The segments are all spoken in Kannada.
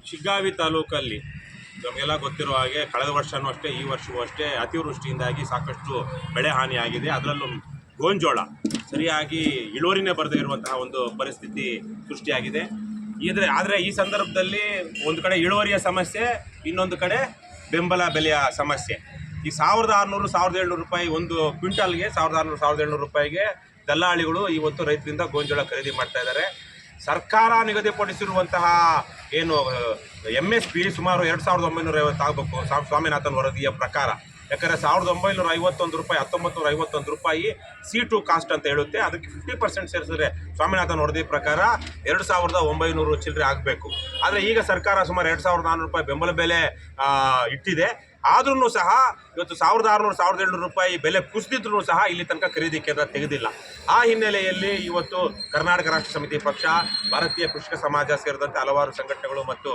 ಶಿಗ್ಗಾವಿ ತಾಲೂಕಲ್ಲಿ ನಮಗೆಲ್ಲ ಗೊತ್ತಿರೋ ಹಾಗೆ ಕಳೆದ ವರ್ಷವೂ ಅಷ್ಟೇ ಈ ವರ್ಷವೂ ಅಷ್ಟೇ ಅತಿವೃಷ್ಟಿಯಿಂದಾಗಿ ಸಾಕಷ್ಟು ಬೆಳೆ ಹಾನಿಯಾಗಿದೆ. ಅದರಲ್ಲೂ ಗೋಂಜೋಳ ಸರಿಯಾಗಿ ಇಳುವರಿನೇ ಬರದೇ ಇರುವಂತಹ ಒಂದು ಪರಿಸ್ಥಿತಿ ಸೃಷ್ಟಿಯಾಗಿದೆ. ಆದರೆ ಈ ಸಂದರ್ಭದಲ್ಲಿ ಒಂದು ಕಡೆ ಇಳುವರಿಯ ಸಮಸ್ಯೆ, ಇನ್ನೊಂದು ಕಡೆ ಬೆಂಬಲ ಬೆಲೆಯ ಸಮಸ್ಯೆ. ಈ 1600-1700 ರೂಪಾಯಿ ಒಂದು ಕ್ವಿಂಟಲ್ಗೆ 1600-1700 ರೂಪಾಯಿಗೆ ದಲ್ಲಾಳಿಗಳು ಇವತ್ತು ರೈತರಿಂದ ಗೋಂಜೋಳ ಖರೀದಿ ಮಾಡ್ತಾ ಇದ್ದಾರೆ. ಸರ್ಕಾರ ನಿಗದಿಪಡಿಸಿರುವಂತಹ ಏನು MSP ಸುಮಾರು 2950 ಆಗಬೇಕು ಸ್ವಾಮಿನಾಥನ್ ವರದಿಯ ಪ್ರಕಾರ. ಯಾಕಂದರೆ 1951 ರೂಪಾಯಿ 1951 ರೂಪಾಯಿ C2 ಕಾಸ್ಟ್ ಅಂತ ಹೇಳುತ್ತೆ. ಅದಕ್ಕೆ 50% ಸೇರಿಸಿದ್ರೆ ಸ್ವಾಮಿನಾಥನ್ ವರದಿ ಪ್ರಕಾರ 2900 ಚಿಲ್ಲರೆ ಆಗಬೇಕು. ಆದರೆ ಈಗ ಸರ್ಕಾರ ಸುಮಾರು 2400 ರೂಪಾಯಿ ಬೆಂಬಲ ಬೆಲೆ ಇಟ್ಟಿದೆ. ಆದ್ರೂ ಸಹ ಇವತ್ತು 1600-1700 ರೂಪಾಯಿ ಬೆಲೆ ಕುಸಿದಿದ್ರೂ ಸಹ ಇಲ್ಲಿ ತನಕ ಖರೀದಿ ಕೇಂದ್ರ ತೆಗೆದಿಲ್ಲ. ಆ ಹಿನ್ನೆಲೆಯಲ್ಲಿ ಇವತ್ತು ಕರ್ನಾಟಕ ರಾಷ್ಟ್ರ ಸಮಿತಿ ಪಕ್ಷ, ಭಾರತೀಯ ಕೃಷಿಕ ಸಮಾಜ ಸೇರಿದಂತೆ ಹಲವಾರು ಸಂಘಟನೆಗಳು ಮತ್ತು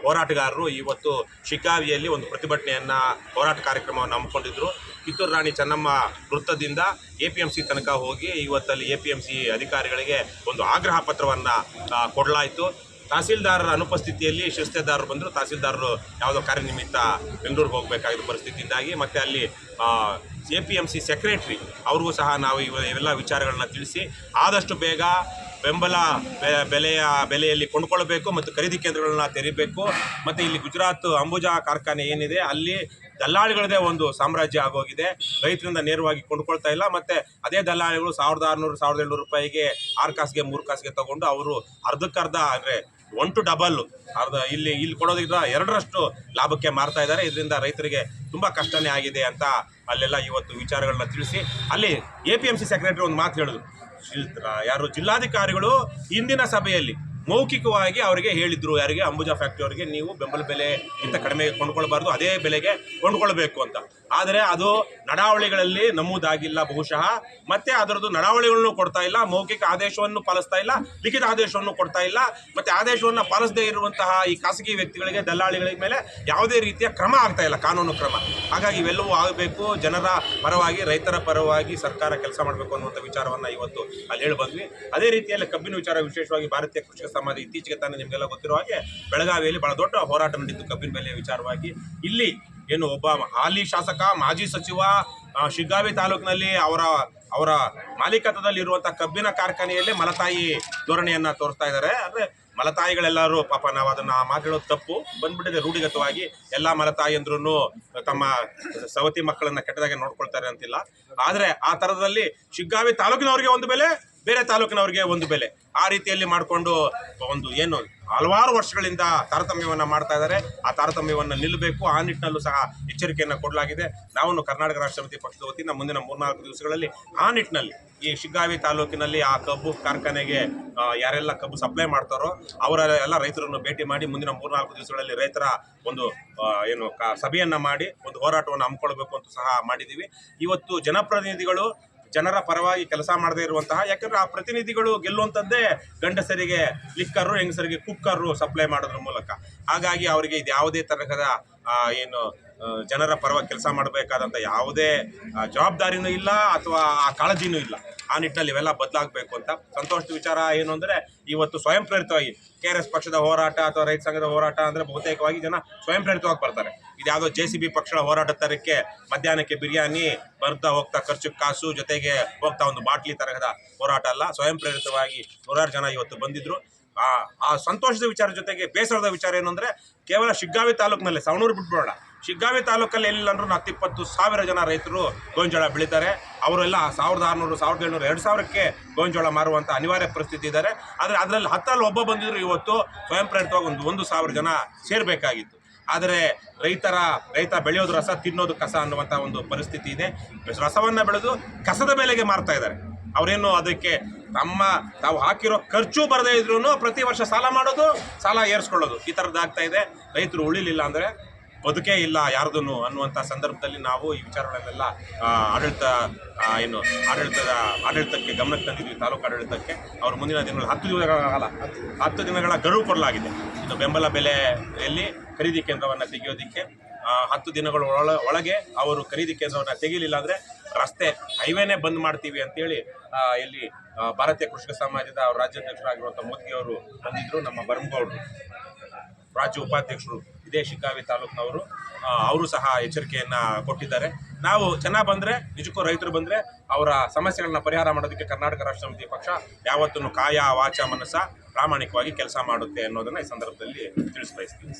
ಹೋರಾಟಗಾರರು ಇವತ್ತು ಶಿಗ್ಗಾವಿಯಲ್ಲಿ ಒಂದು ಪ್ರತಿಭಟನೆಯನ್ನು, ಹೋರಾಟ ಕಾರ್ಯಕ್ರಮವನ್ನು ಹಮ್ಮಿಕೊಂಡಿದ್ದರು. ಕಿತ್ತೂರು ರಾಣಿ ಚೆನ್ನಮ್ಮ ವೃತ್ತದಿಂದ APMC ತನಕ ಹೋಗಿ ಇವತ್ತಲ್ಲಿ APMC ಅಧಿಕಾರಿಗಳಿಗೆ ಒಂದು ಆಗ್ರಹ ಪತ್ರವನ್ನು ಕೊಡಲಾಯಿತು. ತಹಸೀಲ್ದಾರರ ಅನುಪಸ್ಥಿತಿಯಲ್ಲಿ ಶಿರಸ್ತೇದಾರರು ಬಂದರು. ತಹಸೀಲ್ದಾರರು ಯಾವುದೋ ಕಾರ್ಯನಿಮಿತ್ತ ಬೆಂಗಳೂರಿಗೆ ಹೋಗಬೇಕಾಗಿದ್ದ ಪರಿಸ್ಥಿತಿಯಿಂದಾಗಿ ಮತ್ತು ಅಲ್ಲಿ APMC ಸೆಕ್ರೆಟ್ರಿ ಅವ್ರಿಗೂ ಸಹ ನಾವು ಇವೆಲ್ಲ ವಿಚಾರಗಳನ್ನ ತಿಳಿಸಿ ಆದಷ್ಟು ಬೇಗ ಬೆಂಬಲ ಬೆಲೆಯಲ್ಲಿ ಕೊಂಡ್ಕೊಳ್ಬೇಕು ಮತ್ತು ಖರೀದಿ ಕೇಂದ್ರಗಳನ್ನ ತೆರೀಬೇಕು. ಮತ್ತು ಇಲ್ಲಿ ಗುಜರಾತ್ ಅಂಬುಜಾ ಕಾರ್ಖಾನೆ ಏನಿದೆ ಅಲ್ಲಿ ದಲ್ಲಾಳಿಗಳದೇ ಒಂದು ಸಾಮ್ರಾಜ್ಯ ಆಗೋಗಿದೆ. ರೈತರಿಂದ ನೇರವಾಗಿ ಕೊಂಡ್ಕೊಳ್ತಾ ಇಲ್ಲ. ಮತ್ತು ಅದೇ ದಲ್ಲಾಳಿಗಳು 1600-1700 ರೂಪಾಯಿಗೆ 6 ಕಾಸಿಗೆ 3 ಕಾಸಿಗೆ ತೊಗೊಂಡು ಅವರು ಅರ್ಧಕ್ಕರ್ಧ ಅಂದರೆ 1 to double ಇಲ್ಲಿ ಕೊಡೋದ್ರಿಂದ 2ರಷ್ಟು ಲಾಭಕ್ಕೆ ಮಾರ್ತಾ ಇದ್ದಾರೆ. ಇದರಿಂದ ರೈತರಿಗೆ ತುಂಬ ಕಷ್ಟನೇ ಆಗಿದೆ ಅಂತ ಅಲ್ಲೆಲ್ಲ ಇವತ್ತು ವಿಚಾರಗಳನ್ನ ತಿಳಿಸಿ ಅಲ್ಲಿ APMC ಸೆಕ್ರೆಟರಿ ಒಂದು ಮಾತು ಹೇಳಿದ್ರು. ಯಾರು ಜಿಲ್ಲಾಧಿಕಾರಿಗಳು ಹಿಂದಿನ ಸಭೆಯಲ್ಲಿ ಮೌಖಿಕವಾಗಿ ಅವರಿಗೆ ಹೇಳಿದ್ರು, ಯಾರಿಗೆ ಅಂಬುಜಾ ಫ್ಯಾಕ್ಟ್ರಿ ಅವರಿಗೆ, ನೀವು ಬೆಂಬಲ ಬೆಲೆಗಿಂತ ಕಡಿಮೆ ಕೊಂಡ್ಕೊಳ್ಬಾರ್ದು, ಅದೇ ಬೆಲೆಗೆ ಕೊಂಡ್ಕೊಳ್ಬೇಕು ಅಂತ. ಆದರೆ ಅದು ನಡಾವಳಿಗಳಲ್ಲಿ ನಮೂದಾಗಿಲ್ಲ ಬಹುಶಃ. ಮತ್ತು ಅದರದ್ದು ನಡಾವಳಿಗಳನ್ನು ಕೊಡ್ತಾ ಇಲ್ಲ, ಮೌಖಿಕ ಆದೇಶವನ್ನು ಪಾಲಿಸ್ತಾ ಇಲ್ಲ, ಲಿಖಿತ ಆದೇಶವನ್ನು ಕೊಡ್ತಾ ಇಲ್ಲ. ಮತ್ತು ಆದೇಶವನ್ನು ಪಾಲಿಸದೇ ಇರುವಂತಹ ಈ ಖಾಸಗಿ ವ್ಯಕ್ತಿಗಳಿಗೆ, ದಲ್ಲಾಳಿಗಳ ಮೇಲೆ ಯಾವುದೇ ರೀತಿಯ ಕ್ರಮ ಆಗ್ತಾ ಇಲ್ಲ, ಕಾನೂನು ಕ್ರಮ. ಹಾಗಾಗಿ ಇವೆಲ್ಲವೂ ಆಗಬೇಕು. ಜನರ ಪರವಾಗಿ, ರೈತರ ಪರವಾಗಿ ಸರ್ಕಾರ ಕೆಲಸ ಮಾಡಬೇಕು ಅನ್ನುವಂಥ ವಿಚಾರವನ್ನು ಇವತ್ತು ಅಲ್ಲಿ ಹೇಳಿ ಬಂದ್ವಿ. ಅದೇ ರೀತಿಯಲ್ಲಿ ಕಬ್ಬಿನ ವಿಚಾರ, ವಿಶೇಷವಾಗಿ ಭಾರತೀಯ ಕೃಷಿಕ ಸಮಾಜ ಇತ್ತೀಚೆಗೆ ತಾನೇ ನಿಮಗೆಲ್ಲ ಗೊತ್ತಿರೋ ಹಾಗೆ ಬೆಳಗಾವಿಯಲ್ಲಿ ಬಹಳ ದೊಡ್ಡ ಹೋರಾಟ ನಡೆದಿತ್ತು ಕಬ್ಬಿನ ಬೆಲೆ ವಿಚಾರವಾಗಿ. ಇಲ್ಲಿ ಏನು ಒಬ್ಬ ಹಾಲಿ ಶಾಸಕ, ಮಾಜಿ ಸಚಿವ ಶಿಗ್ಗಾವಿ ತಾಲೂಕಿನಲ್ಲಿ ಅವರ ಮಾಲೀಕತ್ವದಲ್ಲಿರುವಂಥ ಕಬ್ಬಿನ ಕಾರ್ಖಾನೆಯಲ್ಲೇ ಮಲತಾಯಿ ಧೋರಣೆಯನ್ನು ತೋರಿಸ್ತಾ ಇದ್ದಾರೆ. ಅಂದರೆ ಮಲತಾಯಿಗಳೆಲ್ಲರೂ ಪಾಪ, ನಾವು ಅದನ್ನು ಮಾತಾಡೋದು ತಪ್ಪು ಬಂದ್ಬಿಟ್ಟಿದೆ ರೂಢಿಗತವಾಗಿ. ಎಲ್ಲ ಮಲತಾಯಿ ಅಂದ್ರೂ ತಮ್ಮ ಸವತಿ ಮಕ್ಕಳನ್ನು ಕೆಟ್ಟದಾಗೆ ನೋಡ್ಕೊಳ್ತಾರೆ ಅಂತಿಲ್ಲ. ಆದರೆ ಆ ಥರದಲ್ಲಿ ಶಿಗ್ಗಾವಿ ತಾಲೂಕಿನವ್ರಿಗೆ ಒಂದು ಬೆಲೆ, ಬೇರೆ ತಾಲೂಕಿನವ್ರಿಗೆ ಒಂದು ಬೆಲೆ, ಆ ರೀತಿಯಲ್ಲಿ ಮಾಡಿಕೊಂಡು ಒಂದು ಏನು ಹಲವಾರು ವರ್ಷಗಳಿಂದ ತಾರತಮ್ಯವನ್ನು ಮಾಡ್ತಾ ಇದ್ದಾರೆ. ಆ ತಾರತಮ್ಯವನ್ನು ನಿಲ್ಲಬೇಕು. ಆ ನಿಟ್ಟಿನಲ್ಲೂ ಸಹ ಎಚ್ಚರಿಕೆಯನ್ನು ಕೊಡಲಾಗಿದೆ. ನಾವು ಕರ್ನಾಟಕ ರಾಷ್ಟ್ರ ಸಮಿತಿ ಪಕ್ಷದ ವತಿಯಿಂದ ಮುಂದಿನ 3-4 ದಿವಸಗಳಲ್ಲಿ ಆ ನಿಟ್ಟಿನಲ್ಲಿ ಈ ಶಿಗ್ಗಾವಿ ತಾಲೂಕಿನಲ್ಲಿ ಆ ಕಬ್ಬು ಕಾರ್ಖಾನೆಗೆ ಯಾರೆಲ್ಲ ಕಬ್ಬು ಸಪ್ಲೈ ಮಾಡ್ತಾರೋ ಅವರೆಲ್ಲ ರೈತರನ್ನು ಭೇಟಿ ಮಾಡಿ ಮುಂದಿನ 3-4 ದಿವಸಗಳಲ್ಲಿ ರೈತರ ಒಂದು ಏನು ಸಭೆಯನ್ನು ಮಾಡಿ ಒಂದು ಹೋರಾಟವನ್ನು ಹಮ್ಮಿಕೊಳ್ಬೇಕು ಅಂತ ಸಹ ಮಾಡಿದ್ದೀವಿ. ಇವತ್ತು ಜನಪ್ರತಿನಿಧಿಗಳು ಜನರ ಪರವಾಗಿ ಕೆಲಸ ಮಾಡದೇ ಇರುವಂತಹ, ಯಾಕಂದರೆ ಆ ಪ್ರತಿನಿಧಿಗಳು ಗೆಲ್ಲುವಂಥದ್ದೇ ಗಂಡಸರಿಗೆ ಲಿಕ್ಕರು, ಹೆಂಗಸರಿಗೆ ಕುಕ್ಕರು ಸಪ್ಲೈ ಮಾಡೋದ್ರ ಮೂಲಕ. ಹಾಗಾಗಿ ಅವರಿಗೆ ಇದು ಯಾವುದೇ ತರಹದ ಏನು ಜನರ ಪರವಾಗಿ ಕೆಲಸ ಮಾಡಬೇಕಾದಂಥ ಯಾವುದೇ ಜವಾಬ್ದಾರಿನೂ ಇಲ್ಲ ಅಥವಾ ಆ ಕಾಳಜಿನೂ ಇಲ್ಲ. ಆ ನಿಟ್ಟಿನಲ್ಲಿ ಇವೆಲ್ಲ ಬದಲಾಗಬೇಕು ಅಂತ. ಸಂತೋಷದ ವಿಚಾರ ಏನು ಅಂದರೆ ಇವತ್ತು ಸ್ವಯಂ ಪ್ರೇರಿತವಾಗಿ KRS ಪಕ್ಷದ ಹೋರಾಟ ಅಥವಾ ರೈತ ಸಂಘದ ಹೋರಾಟ ಅಂದರೆ ಬಹುತೇಕವಾಗಿ ಜನ ಸ್ವಯಂ ಪ್ರೇರಿತವಾಗಿ ಬರ್ತಾರೆ. ಇದು ಯಾವುದೋ JCB ಪಕ್ಷದ ಹೋರಾಟ ತರಕ್ಕೆ ಮಧ್ಯಾಹ್ನಕ್ಕೆ ಬಿರಿಯಾನಿ, ಬರ್ತಾ ಹೋಗ್ತಾ ಖರ್ಚು ಕಾಸು, ಜೊತೆಗೆ ಹೋಗ್ತಾ ಒಂದು ಬಾಟ್ಲಿ ತರಹದ ಹೋರಾಟ ಅಲ್ಲ. ಸ್ವಯಂ ಪ್ರೇರಿತವಾಗಿ ನೂರಾರು ಜನ ಇವತ್ತು ಬಂದಿದ್ದರು. ಆ ಸಂತೋಷದ ವಿಚಾರ ಜೊತೆಗೆ ಬೇಸರದ ವಿಚಾರ ಏನು ಅಂದರೆ ಕೇವಲ ಶಿಗ್ಗಾವಿ ತಾಲೂಕಿನಲ್ಲಿ, ಸವಣೂರು ಬಿಟ್ಬಿಡೋಣ, ಶಿಗ್ಗಾವಿ ತಾಲೂಕಲ್ಲಿ ಎಲ್ಲಿಲ್ಲಂದ್ರೂ 10-20 ಜನ ರೈತರು ಗೋಂಜೋಳ ಬೆಳೀತಾರೆ. ಅವರೆಲ್ಲ 1600, 1700, 2000ಕ್ಕೆ ಗೋಂಜೋಳ ಮಾರುವಂಥ ಅನಿವಾರ್ಯ ಪರಿಸ್ಥಿತಿ ಇದ್ದಾರೆ. ಆದರೆ ಅದರಲ್ಲಿ 10ರಲ್ಲಿ ಒಬ್ಬ ಬಂದಿದ್ರು ಇವತ್ತು ಸ್ವಯಂ ಪ್ರೇರಿತವಾಗಿ 1,000 ಜನ ಸೇರಬೇಕಾಗಿತ್ತು. ಆದರೆ ರೈತ ಬೆಳೆಯೋದು ರಸ, ತಿನ್ನೋದು ಕಸ ಅನ್ನುವಂಥ ಒಂದು ಪರಿಸ್ಥಿತಿ ಇದೆ. ರಸವನ್ನು ಬೆಳೆದು ಕಸದ ಬೆಲೆಗೆ ಮಾರ್ತಾ ಇದ್ದಾರೆ. ಅವರೇನು ಅದಕ್ಕೆ ತಾವು ಹಾಕಿರೋ ಖರ್ಚು ಬರದೇ ಇದ್ರೂ ಪ್ರತಿ ವರ್ಷ ಸಾಲ ಮಾಡೋದು, ಸಾಲ ಏರಿಸ್ಕೊಳ್ಳೋದು, ಈ ಥರದ್ದಾಗ್ತಾ ಇದೆ. ರೈತರು ಉಳಿಲಿಲ್ಲ ಅಂದರೆ ಬದುಕೇ ಇಲ್ಲ ಯಾರ್ದೂ ಅನ್ನುವಂಥ ಸಂದರ್ಭದಲ್ಲಿ ನಾವು ಈ ವಿಚಾರಗಳನ್ನೆಲ್ಲ ಆಡಳಿತಕ್ಕೆ ಗಮನಕ್ಕೆ ತಂದಿದ್ವಿ, ತಾಲೂಕು ಆಡಳಿತಕ್ಕೆ. ಅವರು ಮುಂದಿನ ದಿನಗಳಲ್ಲಿ 10 ದಿನಗಳ ಗಡುವು ಕೊಡಲಾಗಿದೆ. ಇದು ಬೆಂಬಲ ಬೆಲೆಯಲ್ಲಿ ಖರೀದಿ ಕೇಂದ್ರವನ್ನು ತೆಗೆಯೋದಕ್ಕೆ 10 ದಿನಗಳ ಒಳಗೆ ಅವರು ಖರೀದಿ ಕೇಂದ್ರವನ್ನು ತೆಗೀಲಿಲ್ಲ ಅಂದರೆ ರಸ್ತೆ ಹೈವೇನೇ ಬಂದ್ ಮಾಡ್ತೀವಿ ಅಂತೇಳಿ ಇಲ್ಲಿ ಭಾರತೀಯ ಕೃಷಿಕ ಸಮಾಜದ ಅವ್ರ ರಾಜ್ಯಾಧ್ಯಕ್ಷರಾಗಿರುವಂಥ ಮೋದಿ ಅವರು ಬಂದಿದ್ರು. ನಮ್ಮ ಬರಂಗೌಡರು ರಾಜ್ಯ ಉಪಾಧ್ಯಕ್ಷರು ಇದೇ ಶಿಗ್ಗಾವಿ ತಾಲೂಕಿನವರು, ಅವರು ಸಹ ಎಚ್ಚರಿಕೆಯನ್ನ ಕೊಟ್ಟಿದ್ದಾರೆ. ನಾವು ಚೆನ್ನಾಗಿ ಬಂದರೆ, ನಿಜಕ್ಕೂ ರೈತರು ಬಂದರೆ ಅವರ ಸಮಸ್ಯೆಗಳನ್ನ ಪರಿಹಾರ ಮಾಡೋದಕ್ಕೆ ಕರ್ನಾಟಕ ರಾಷ್ಟ್ರ ಸಮಿತಿ ಪಕ್ಷ ಯಾವತ್ತೂ ಕಾಯ ವಾಚ ಮನಸ್ಸ ಪ್ರಾಮಾಣಿಕವಾಗಿ ಕೆಲಸ ಮಾಡುತ್ತೆ ಅನ್ನೋದನ್ನ ಈ ಸಂದರ್ಭದಲ್ಲಿ ತಿಳಿಸ್ಬಯಸ್ತೀವಿ.